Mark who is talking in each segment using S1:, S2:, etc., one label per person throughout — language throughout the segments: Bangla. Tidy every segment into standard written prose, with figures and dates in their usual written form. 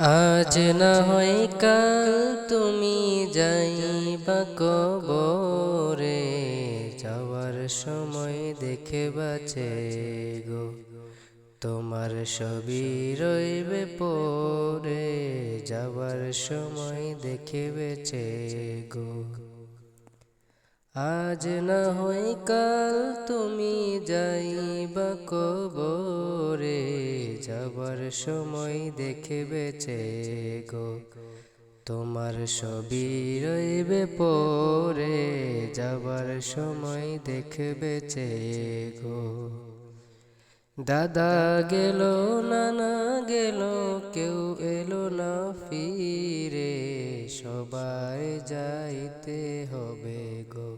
S1: আজ না হয় কাল তুমি যাইবা কবরে, যাওয়ার সময় দেখে বাঁচে গো, তোমার সবই রইবে পরে, যাওয়ার সময় দেখে বেঁচে গো। আজ না হয় কাল তুমি যাইবা কবরে, যাবার সময় দেখে বেঁচে গো, তোমার সবই রইবে পরে, যাবার সময় দেখে বেঁচে গো। দাদা গেল নানা গেল কেউ এলো না ফিরে, সবাই যাইতে হবে গো,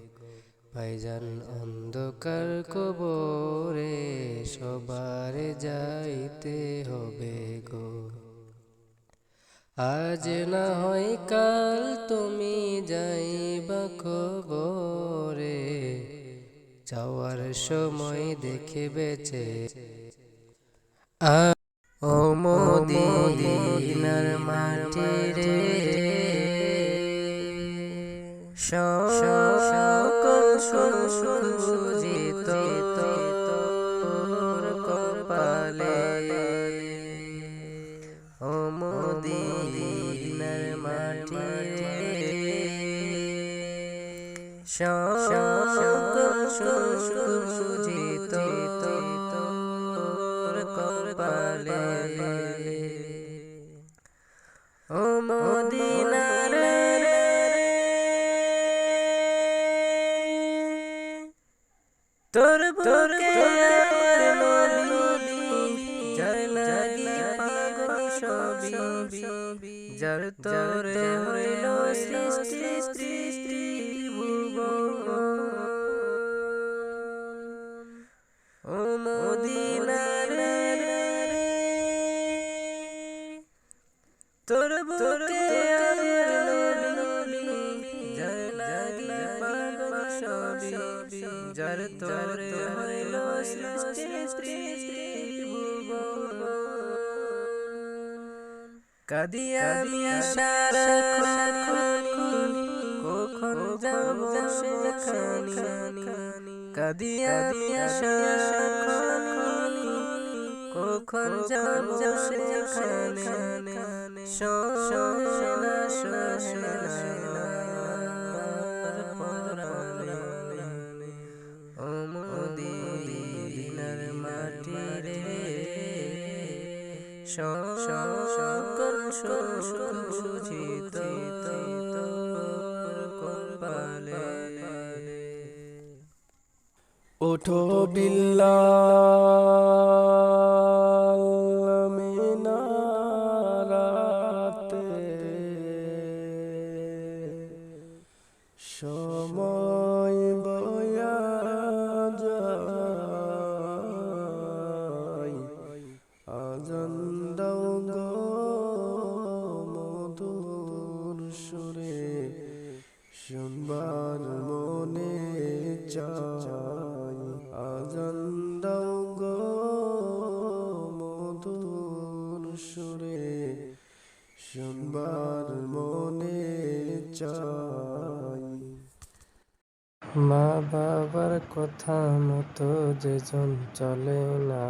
S1: ভাইজান অন্ধকার কবরে, সবার যাইতে হবে গো। আজ না হয় কাল তুমি যাইবা কবরে, যাওয়ার সময় দেখে বেঁচে ও মদিনার মাটি রে, সকল সুজিত তোর কপালে, ও মদিনার মাটি রে, সকল সুজিত তোর কপালে, ও মদিনার তোর বুকে আমার নবী, যার লাগি পাগল সবই, যার তোরে হইল সৃষ্টি ভুবন, ও মদিনার তোর বুকে আমার নবী, যার লাগি পাগল সবই, যার তোরে হইল সৃষ্টি ভুবন। কাদিয়া সারাক্ষণি কখন যাব সেখানি, কাদিয়া সারাক্ষণি কখন যাব সেখানে, সোনা সোনা পরাণে, ও মদিনার মাটি রে, সকল সুজিত কপালে।
S2: ওঠো বিল্লাল মিনারাতে, সময় বয়া যায়, আজান দাও গো মধুর সুরে, শুনবার মনে চায়, আজান দাও গো মধুর সুরে, শুনবার মনে চায়।
S1: মা বাবার কথা মতো যেজন চলে না,